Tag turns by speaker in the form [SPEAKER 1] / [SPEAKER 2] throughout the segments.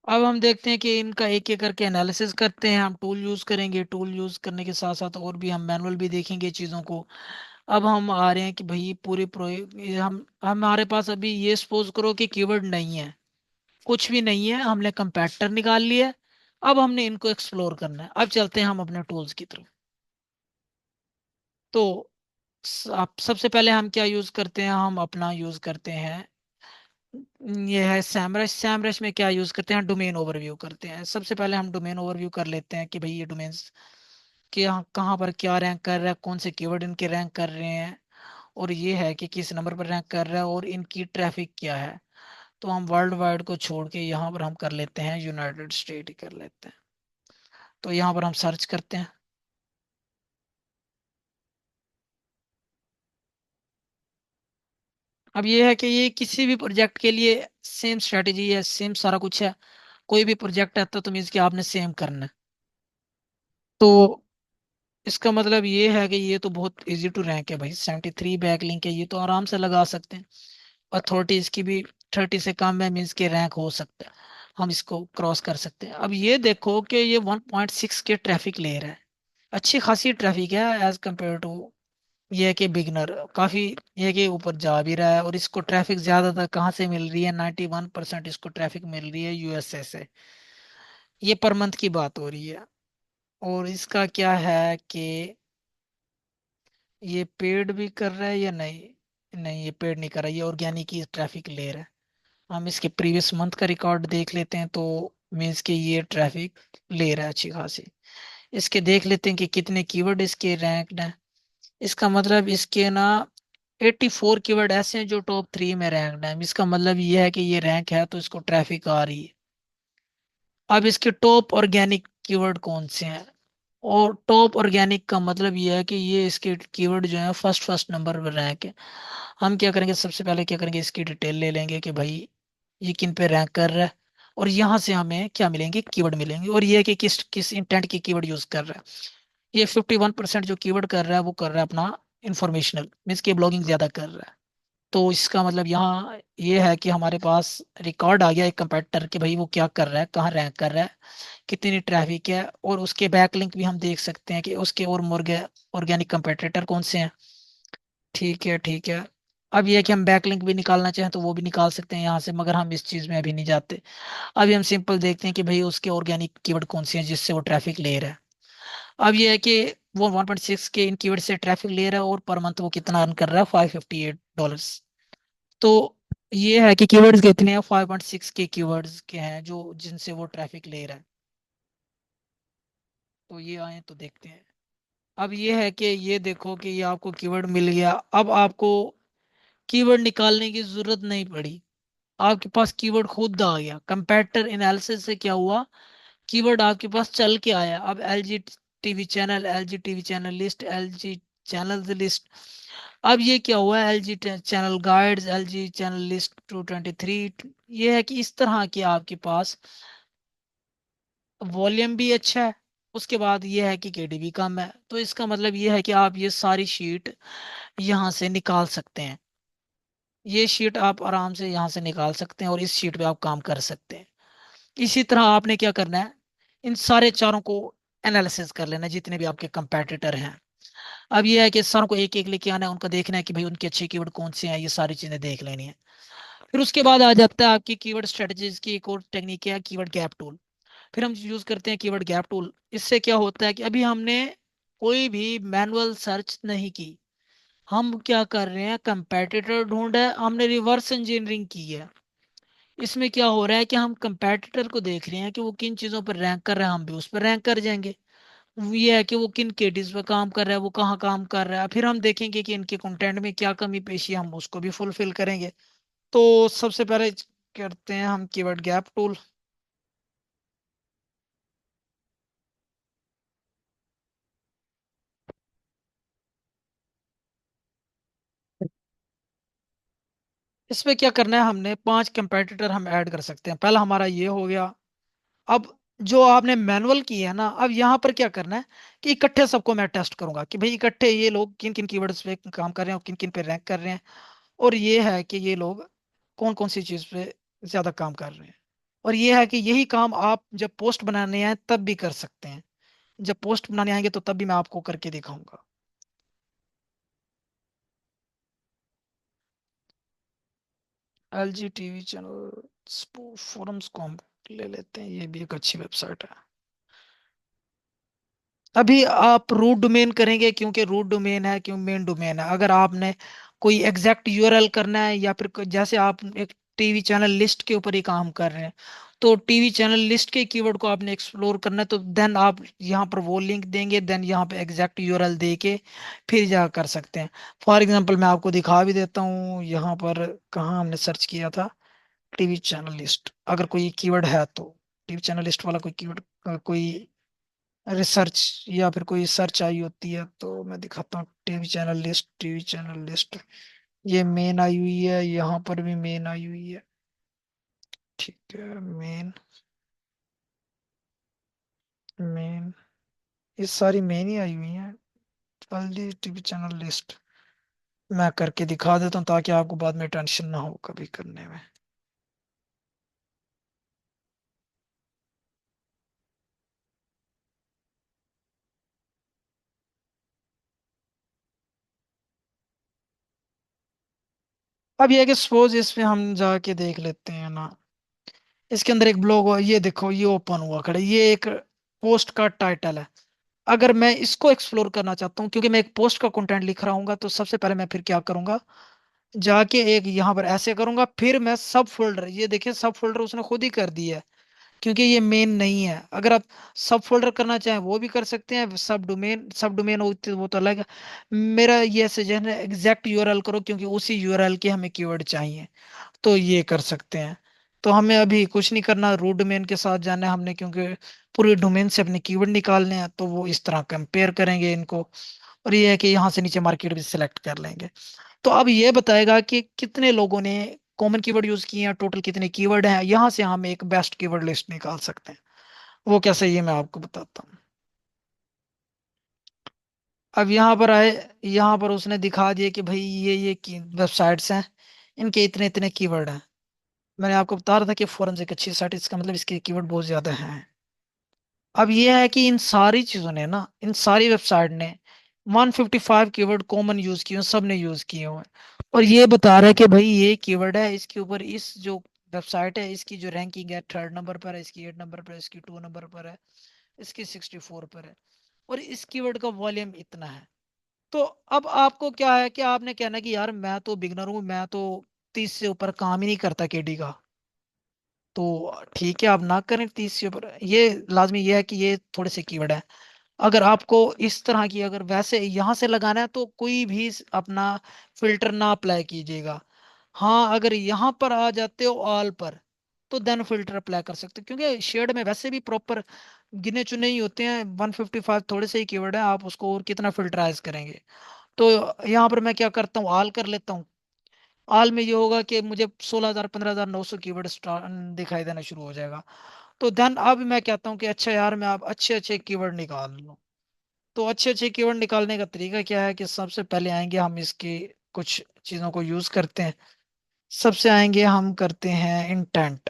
[SPEAKER 1] अब हम देखते हैं कि इनका एक एक करके एनालिसिस करते हैं। हम टूल यूज करेंगे, टूल यूज करने के साथ साथ और भी हम मैनुअल भी देखेंगे चीज़ों को। अब हम आ रहे हैं कि भाई पूरे प्रो ये हम हमारे पास अभी ये सपोज करो कि कीवर्ड नहीं है, कुछ भी नहीं है, हमने कंपैरेटर निकाल लिया है। अब हमने इनको एक्सप्लोर करना है। अब चलते हैं हम अपने टूल्स की तरफ। तो आप सबसे पहले हम क्या यूज करते हैं, हम अपना यूज करते हैं, ये है सैमरश। सैमरश में क्या यूज करते हैं, डोमेन ओवरव्यू करते हैं। सबसे पहले हम डोमेन ओवरव्यू कर लेते हैं कि भाई ये डोमेन्स कि यहाँ कहाँ पर क्या रैंक कर रहा है, कौन से कीवर्ड इनके रैंक कर रहे हैं, और ये है कि किस नंबर पर रैंक कर रहा है, और इनकी ट्रैफिक क्या है। तो हम वर्ल्ड वाइड को छोड़ के यहाँ पर हम कर लेते हैं यूनाइटेड स्टेट ही कर लेते हैं। तो यहाँ पर हम सर्च करते हैं। अब ये है कि ये किसी भी प्रोजेक्ट के लिए सेम स्ट्रेटेजी है, सेम सारा कुछ है। कोई भी प्रोजेक्ट आता तो मीन्स कि आपने सेम करना है। तो इसका मतलब ये है कि ये तो बहुत इजी टू रैंक है भाई, 73 बैक लिंक है, ये तो आराम से लगा सकते हैं। अथॉरिटी इसकी भी 30 से कम है, मीन्स के रैंक हो सकता है, हम इसको क्रॉस कर सकते हैं। अब ये देखो कि ये 1.6 के ट्रैफिक ले रहा है, अच्छी खासी ट्रैफिक है एज कम्पेयर टू ये है कि बिगनर काफी, ये है कि ऊपर जा भी रहा है। और इसको ट्रैफिक ज्यादातर कहाँ से मिल रही है, 91% इसको ट्रैफिक मिल रही है यूएसए से। ये पर मंथ की बात हो रही है। और इसका क्या है कि ये पेड भी कर रहा है या नहीं, नहीं ये पेड नहीं कर रहा, ये ऑर्गेनिक ही ट्रैफिक ले रहा है। हम इसके प्रीवियस मंथ का रिकॉर्ड देख लेते हैं, तो मीन्स के ये ट्रैफिक ले रहा है अच्छी खासी। इसके देख लेते हैं कि कितने कीवर्ड इसके रैंक्ड हैं। इसका मतलब इसके ना 84 कीवर्ड ऐसे हैं जो टॉप 3 में रैंक्ड हैं। इसका मतलब ये है कि ये रैंक है तो इसको ट्रैफिक आ रही है। अब इसके टॉप ऑर्गेनिक कीवर्ड कौन से हैं, और टॉप ऑर्गेनिक का मतलब ये है कि ये इसके कीवर्ड जो है फर्स्ट फर्स्ट नंबर पर रैंक है। हम क्या करेंगे, सबसे पहले क्या करेंगे, इसकी डिटेल ले लेंगे कि भाई ये किन पे रैंक कर रहा है, और यहाँ से हमें क्या मिलेंगे, कीवर्ड मिलेंगे, और ये है कि किस किस इंटेंट की कीवर्ड यूज कर रहा है। ये 51% जो कीवर्ड कर रहा है वो कर रहा है अपना इंफॉर्मेशनल, मीन्स की ब्लॉगिंग ज्यादा कर रहा है। तो इसका मतलब यहाँ ये है कि हमारे पास रिकॉर्ड आ गया एक कंपेटिटर कि भाई वो क्या कर रहा है, कहाँ रैंक कर रहा है, कितनी ट्रैफिक है, और उसके बैकलिंक भी हम देख सकते हैं कि उसके और मुर्गे ऑर्गेनिक कंपेटिटर कौन से हैं। ठीक है ठीक है। अब ये है कि हम बैकलिंक भी निकालना चाहें तो वो भी निकाल सकते हैं यहाँ से, मगर हम इस चीज़ में अभी नहीं जाते। अभी हम सिंपल देखते हैं कि भाई उसके ऑर्गेनिक कीवर्ड कौन से हैं जिससे वो ट्रैफिक ले रहा है। अब ये है कि वो 1.6 के इन कीवर्ड से ट्रैफिक ले रहा है, और पर मंथ वो कितना अर्न कर रहा है, $558। तो ये है कि कीवर्ड्स कितने हैं, 5.6 के कीवर्ड्स के हैं जो जिनसे वो ट्रैफिक ले रहा है। तो ये आए तो देखते हैं। अब ये है कि ये देखो कि ये आपको कीवर्ड मिल गया। अब आपको कीवर्ड निकालने की जरूरत नहीं पड़ी, आपके पास कीवर्ड खुद आ गया। कंपैरेटर एनालिसिस से क्या हुआ, कीवर्ड आपके पास चल के आया। अब L G TV channel, L G TV channel list, L G channel list. अब ये क्या हुआ, L G channel guides, L G channel list 223। ये है कि इस तरह की आपके पास वॉल्यूम भी अच्छा है, उसके बाद ये है कि केडीबी कम है। तो इसका मतलब ये है कि आप ये सारी शीट यहाँ से निकाल सकते हैं। ये शीट आप आराम से यहाँ से निकाल सकते हैं और इस शीट पे आप काम कर सकते हैं। इसी तरह आपने क्या करना है, इन सारे चारों को एनालिसिस कर लेना है, जितने भी आपके कंपेटिटर हैं। अब ये है कि सारों को एक एक लेके आना है, उनका देखना है कि भाई उनके अच्छे कीवर्ड कौन से हैं, ये सारी चीजें देख लेनी है। फिर उसके बाद आ जाता है आपकी कीवर्ड स्ट्रेटजीज की एक और टेक्निक है, कीवर्ड गैप टूल। फिर हम यूज करते हैं कीवर्ड गैप टूल। इससे क्या होता है कि अभी हमने कोई भी मैनुअल सर्च नहीं की, हम क्या कर रहे हैं, कंपेटिटर ढूंढा है, हमने रिवर्स इंजीनियरिंग की है। इसमें क्या हो रहा है कि हम कंपेटिटर को देख रहे हैं कि वो किन चीजों पर रैंक कर रहा है, हम भी उस पर रैंक कर जाएंगे। ये है कि वो किन केटीज पे काम कर रहा है, वो कहाँ काम कर रहा है, फिर हम देखेंगे कि इनके कंटेंट में क्या कमी पेशी है, हम उसको भी फुलफिल करेंगे। तो सबसे पहले करते हैं हम कीवर्ड गैप टूल। इसमें क्या करना है, हमने 5 कंपेटिटर हम ऐड कर सकते हैं। पहला हमारा ये हो गया। अब जो आपने मैनुअल की है ना, अब यहाँ पर क्या करना है कि इकट्ठे सबको मैं टेस्ट करूंगा कि भाई इकट्ठे ये लोग किन किन कीवर्ड्स पे काम कर रहे हैं और किन किन पे रैंक कर रहे हैं, और ये है कि ये लोग कौन कौन सी चीज पे ज्यादा काम कर रहे हैं। और ये है कि यही काम आप जब पोस्ट बनाने आए तब भी कर सकते हैं। जब पोस्ट बनाने आएंगे तो तब भी मैं आपको करके दिखाऊंगा। L G TV channel forums को हम ले लेते हैं, ये भी एक अच्छी वेबसाइट है। अभी आप रूट डोमेन करेंगे क्योंकि रूट डोमेन है, क्यों मेन डोमेन है। अगर आपने कोई एग्जैक्ट यूआरएल करना है या फिर जैसे आप एक टीवी चैनल लिस्ट के ऊपर ही काम कर रहे हैं, तो टीवी चैनल लिस्ट के कीवर्ड को आपने एक्सप्लोर करना है, तो देन आप यहाँ पर वो लिंक देंगे, देन यहाँ पे एग्जैक्ट यूआरएल दे के फिर जा कर सकते हैं। फॉर एग्जांपल मैं आपको दिखा भी देता हूँ यहाँ पर, कहाँ हमने सर्च किया था, टीवी चैनल लिस्ट। अगर कोई कीवर्ड है तो टीवी चैनल लिस्ट वाला कोई कीवर्ड, कोई रिसर्च या फिर कोई सर्च आई होती है तो मैं दिखाता हूँ। TV channel list, TV channel list, ये मेन आई हुई है, यहाँ पर भी मेन आई हुई है। ठीक है, मेन, मेन, ये सारी मेन ही आई हुई है। जल्दी टीवी चैनल लिस्ट मैं करके दिखा देता हूँ ताकि आपको बाद में टेंशन ना हो कभी करने में। अब ये है कि सपोज इसमें हम जाके देख लेते हैं ना, इसके अंदर एक ब्लॉग, ये देखो ये ओपन हुआ खड़ा, ये एक पोस्ट का टाइटल है। अगर मैं इसको एक्सप्लोर करना चाहता हूँ क्योंकि मैं एक पोस्ट का कंटेंट लिख रहा हूँ, तो सबसे पहले मैं फिर क्या करूंगा, जाके एक यहाँ पर ऐसे करूंगा, फिर मैं सब फोल्डर, ये देखिए सब फोल्डर उसने खुद ही कर दिया है क्योंकि ये मेन नहीं है। अगर आप सब फोल्डर करना चाहें वो भी कर सकते हैं, सब डोमेन, सब डोमेन होती वो तो अलग है। मेरा ये सजेशन है एग्जैक्ट यूआरएल करो क्योंकि उसी यूआरएल के हमें कीवर्ड चाहिए, तो ये कर सकते हैं। तो हमें अभी कुछ नहीं करना, रूट डोमेन के साथ जाना है हमने क्योंकि पूरे डोमेन से अपने कीवर्ड निकालने हैं, तो वो इस तरह कंपेयर करेंगे इनको। और ये है कि यहाँ से नीचे मार्केट भी सिलेक्ट कर लेंगे। तो अब ये बताएगा कि कितने लोगों ने कॉमन कीवर्ड यूज किए हैं, टोटल कितने कीवर्ड हैं, यहाँ से हम एक बेस्ट कीवर्ड लिस्ट निकाल सकते हैं। वो कैसे, ये मैं आपको बताता हूँ। अब यहाँ पर आए, यहाँ पर उसने दिखा दिया कि भाई ये वेबसाइट्स हैं, इनके इतने इतने कीवर्ड हैं। मैंने आपको बता रहा था कि फोरेंसिक अच्छी साइट, इसका मतलब इसके कीवर्ड बहुत ज्यादा हैं। अब ये है कि इन सारी चीजों ने ना, इन सारी वेबसाइट ने 155 कीवर्ड कॉमन यूज किए हैं, सब ने यूज किए हुए हैं। और ये बता रहा है कि भाई ये कीवर्ड है, इसके ऊपर इस जो वेबसाइट है इसकी जो रैंकिंग है 3rd नंबर पर है, इसकी 8 नंबर पर है, इसकी 2 नंबर पर है, इसकी 64 पर है, और इस कीवर्ड का वॉल्यूम इतना है। तो अब आपको क्या है कि आपने कहना कि यार मैं तो बिगनर हूं, मैं तो 30 से ऊपर काम ही नहीं करता केडी का, तो ठीक है आप ना करें 30 से ऊपर। ये लाजमी ये है कि ये थोड़े से कीवर्ड है। अगर आपको इस तरह की अगर वैसे यहाँ से लगाना है तो कोई भी अपना फिल्टर ना अप्लाई कीजिएगा। हाँ अगर यहाँ पर आ जाते हो ऑल पर, तो देन फिल्टर अप्लाई कर सकते हो क्योंकि शेड में वैसे भी प्रॉपर गिने चुने ही होते हैं। 155 थोड़े से ही कीवर्ड है, आप उसको और कितना फिल्टराइज करेंगे। तो यहाँ पर मैं क्या करता हूँ, ऑल कर लेता हूँ। ऑल में ये होगा कि मुझे 16,000 15,900 कीवर्ड दिखाई देना शुरू हो जाएगा। तो देन अब मैं कहता हूँ कि अच्छा यार मैं अब अच्छे अच्छे कीवर्ड निकाल लूँ। तो अच्छे अच्छे कीवर्ड निकालने का तरीका क्या है कि सबसे पहले आएंगे हम इसकी कुछ चीजों को यूज करते हैं। सबसे आएंगे हम करते हैं इंटेंट,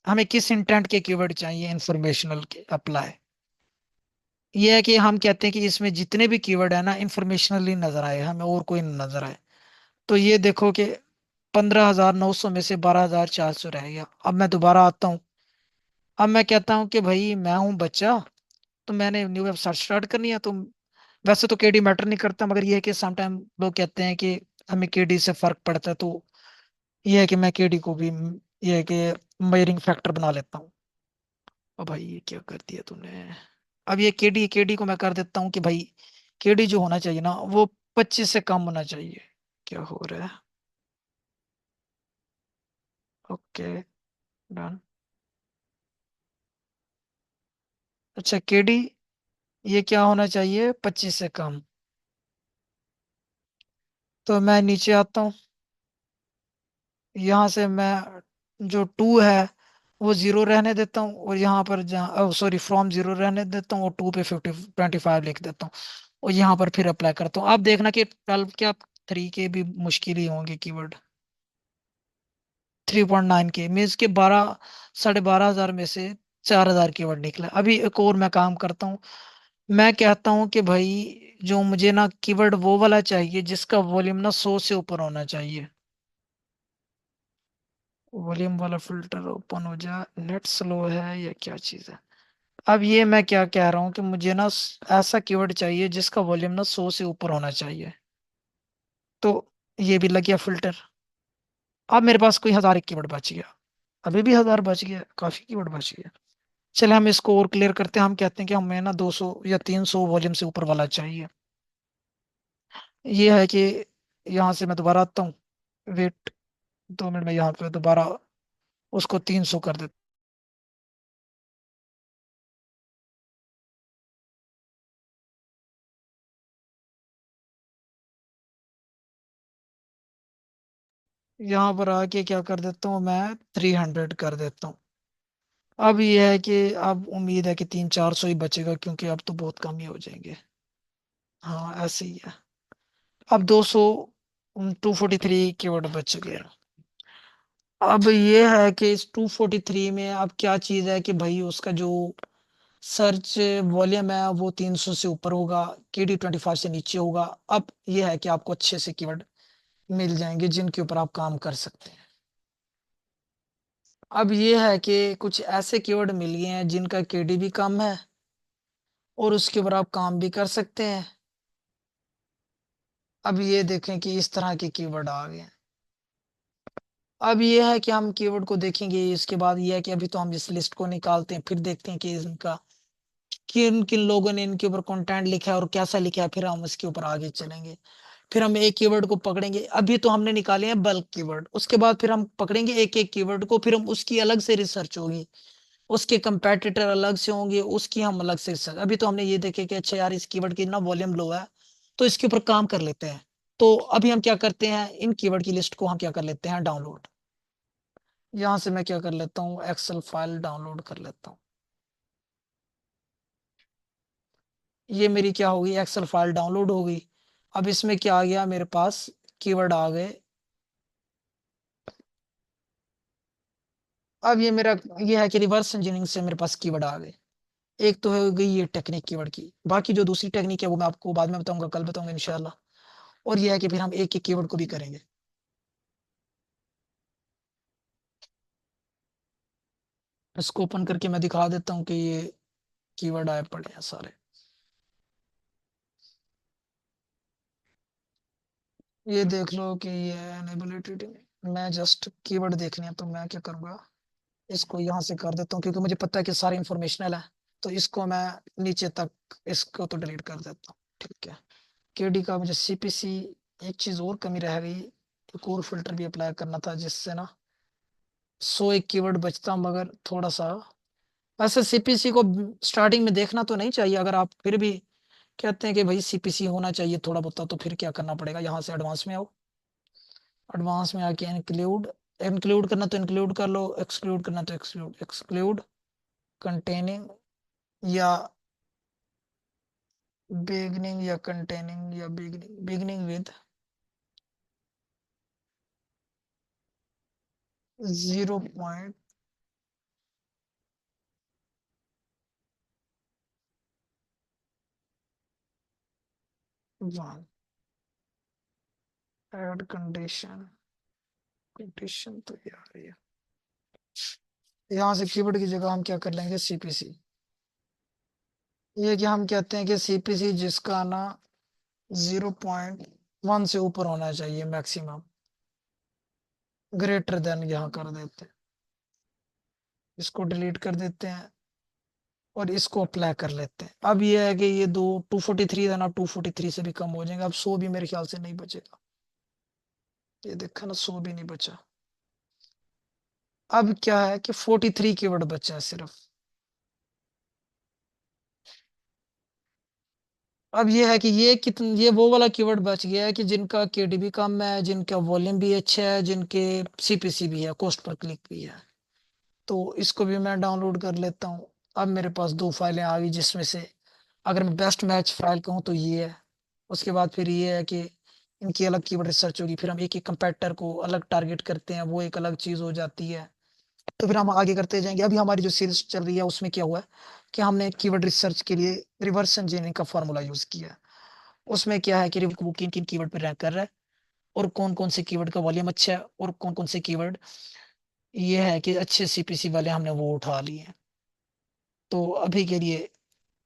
[SPEAKER 1] हमें किस इंटेंट के कीवर्ड चाहिए, इंफॉर्मेशनल के अप्लाई। ये है कि हम कहते हैं कि इसमें जितने भी कीवर्ड है ना इंफॉर्मेशनली नजर आए हमें, और कोई ना नजर आए। तो ये देखो कि 15,900 में से 12,400 रह गया। अब मैं दोबारा आता हूँ। अब मैं कहता हूँ कि भाई मैं हूँ बच्चा, तो मैंने न्यू वेबसाइट स्टार्ट करनी है। तो वैसे तो केडी मैटर नहीं करता, मगर ये है कि समटाइम लोग कहते हैं कि हमें केडी से फर्क पड़ता है, तो ये है कि मैं केडी को भी, ये है कि मेजरिंग फैक्टर बना लेता हूँ। अब भाई ये क्या कर दिया तूने। अब ये केडी, केडी को मैं कर देता हूँ कि भाई केडी जो होना चाहिए ना वो 25 से कम होना चाहिए। क्या हो रहा है, ओके डन। अच्छा केडी, ये क्या होना चाहिए, 25 से कम। तो मैं नीचे आता हूँ, यहाँ से मैं जो टू है वो जीरो रहने देता हूँ, और यहाँ पर जहाँ सॉरी फ्रॉम जीरो रहने देता हूँ, और टू पे 25 लिख देता हूँ। और यहाँ पर फिर अप्लाई करता हूँ। आप देखना कि 12 क्या 3 के भी मुश्किल ही होंगे कीवर्ड। 3.9 के मीन्स के 12 12,500 में से 4,000 कीवर्ड निकला। अभी एक और मैं काम करता हूँ। मैं कहता हूँ कि भाई जो मुझे ना कीवर्ड वो वाला चाहिए जिसका वॉल्यूम ना 100 से ऊपर होना चाहिए। वॉल्यूम वाला फिल्टर ओपन हो जाए, नेट स्लो है या क्या चीज़ है। अब ये मैं क्या कह रहा हूँ कि मुझे ना ऐसा कीवर्ड चाहिए जिसका वॉल्यूम ना 100 से ऊपर होना चाहिए। तो ये भी लग गया फिल्टर। अब मेरे पास कोई 1,000 एक कीवर्ड बच गया। अभी भी 1,000 बच गया, काफी कीवर्ड बच गया। चले हम इसको और क्लियर करते हैं। हम कहते हैं कि हमें ना 200 या 300 वॉल्यूम से ऊपर वाला चाहिए। ये है कि यहाँ से मैं दोबारा आता हूँ। वेट 2 मिनट में यहाँ पे दोबारा उसको 300 कर देता हूँ। यहाँ पर आके क्या कर देता हूँ, मैं 300 कर देता हूँ। अब ये है कि अब उम्मीद है कि 300 400 ही बचेगा, क्योंकि अब तो बहुत कम ही हो जाएंगे। हाँ ऐसे ही है। अब 200 243 कीवर्ड बच गया। अब ये है कि इस 243 में अब क्या चीज है कि भाई उसका जो सर्च वॉल्यूम है वो 300 से ऊपर होगा, KD25 से नीचे होगा। अब ये है कि आपको अच्छे से कीवर्ड मिल जाएंगे जिनके ऊपर आप काम कर सकते हैं। अब ये है कि कुछ ऐसे कीवर्ड मिल गए हैं जिनका KD भी कम है और उसके ऊपर आप काम भी कर सकते हैं। अब ये देखें कि इस तरह के कीवर्ड आ गए हैं। अब ये है कि हम कीवर्ड को देखेंगे, इसके बाद ये है कि अभी तो हम इस लिस्ट को निकालते हैं, फिर देखते हैं कि इनका किन किन लोगों ने इनके ऊपर कंटेंट लिखा है और कैसा लिखा है, फिर हम इसके ऊपर आगे चलेंगे। फिर हम एक कीवर्ड को पकड़ेंगे। अभी तो हमने निकाले हैं बल्क कीवर्ड, उसके बाद फिर हम पकड़ेंगे एक एक कीवर्ड को, फिर हम उसकी अलग से रिसर्च होगी, उसके कंपेटिटर अलग से होंगे, उसकी हम अलग से रिसर्च। अभी तो हमने ये देखे कि अच्छा यार इस कीवर्ड की ना वॉल्यूम लो है, तो इसके ऊपर काम कर लेते हैं। तो अभी हम क्या करते हैं, इन कीवर्ड की लिस्ट को हम क्या कर लेते हैं, डाउनलोड। यहाँ से मैं क्या कर लेता हूँ, एक्सेल फाइल डाउनलोड कर लेता हूँ। ये मेरी क्या होगी, एक्सेल फाइल डाउनलोड हो गई। अब इसमें क्या आ गया मेरे पास, कीवर्ड आ गए। अब ये मेरा ये है कि रिवर्स इंजीनियरिंग से मेरे पास कीवर्ड आ गए। एक तो हो गई ये टेक्निक कीवर्ड की, बाकी जो दूसरी टेक्निक है वो मैं आपको बाद में बताऊंगा, कल बताऊंगा इंशाल्लाह। और ये है कि फिर हम एक एक कीवर्ड को भी करेंगे। इसको ओपन करके मैं दिखा देता हूँ कि ये कीवर्ड आए पड़े हैं सारे। ये देख लो कि ये एनेबिलिटी। मैं जस्ट कीवर्ड देखने हैं तो मैं क्या करूंगा, इसको यहाँ से कर देता हूँ क्योंकि मुझे पता है कि सारे इंफॉर्मेशनल है। तो इसको मैं नीचे तक, इसको तो डिलीट कर देता हूँ। ठीक है। KD का मुझे CPC, एक चीज और कमी रह गई, एक और फिल्टर भी अप्लाई करना था जिससे ना 100 एक कीवर्ड बचता, मगर थोड़ा सा। वैसे CPC को स्टार्टिंग में देखना तो नहीं चाहिए, अगर आप फिर भी कहते हैं कि भाई CPC होना चाहिए थोड़ा बहुत, तो फिर क्या करना पड़ेगा, यहाँ से एडवांस में आओ। एडवांस में आके इंक्लूड, इंक्लूड करना तो इंक्लूड कर लो, एक्सक्लूड करना तो एक्सक्लूड एक्सक्लूड कंटेनिंग या बिगनिंग या कंटेनिंग या beginning, beginning with 0.1 add condition. Condition तो यार ये यहाँ से कीवर्ड की जगह हम क्या कर लेंगे, CPC। ये कि हम कहते हैं कि CPC जिसका ना 0.1 से ऊपर होना चाहिए मैक्सिमम, ग्रेटर देन यहाँ कर देते हैं। इसको डिलीट कर देते हैं और इसको अप्लाई कर लेते हैं। अब ये है कि ये दो 243 था ना, 243 से भी कम हो जाएंगे। अब 100 भी मेरे ख्याल से नहीं बचेगा। ये देखा ना, 100 भी नहीं बचा। अब क्या है कि 43 कीवर्ड बचा है सिर्फ। अब ये है कि ये वो वाला कीवर्ड बच गया है कि जिनका KD भी कम है, जिनका वॉल्यूम भी अच्छा है, जिनके CPC भी है, कॉस्ट पर क्लिक भी है। तो इसको भी मैं डाउनलोड कर लेता हूँ। अब मेरे पास दो फाइलें आ गई, जिसमें से अगर मैं बेस्ट मैच फाइल कहूँ तो ये है। उसके बाद फिर ये है कि इनकी अलग कीवर्ड रिसर्च होगी, फिर हम एक एक कंपेटिटर को अलग टारगेट करते हैं, वो एक अलग चीज हो जाती है। तो फिर हम आगे करते जाएंगे। अभी हमारी जो सेल्स चल रही है उसमें क्या हुआ है कि हमने कीवर्ड रिसर्च के लिए रिवर्स इंजीनियरिंग का फॉर्मूला यूज किया है। उसमें क्या है कि वो किन किन कीवर्ड पर रैंक कर रहा है, और कौन कौन से कीवर्ड का वॉल्यूम अच्छा है, और कौन कौन से कीवर्ड ये है कि अच्छे सीपीसी वाले हमने वो उठा लिए हैं। तो अभी के लिए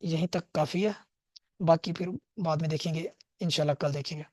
[SPEAKER 1] यहीं तक काफी है, बाकी फिर बाद में देखेंगे, इंशाल्लाह कल देखेंगे।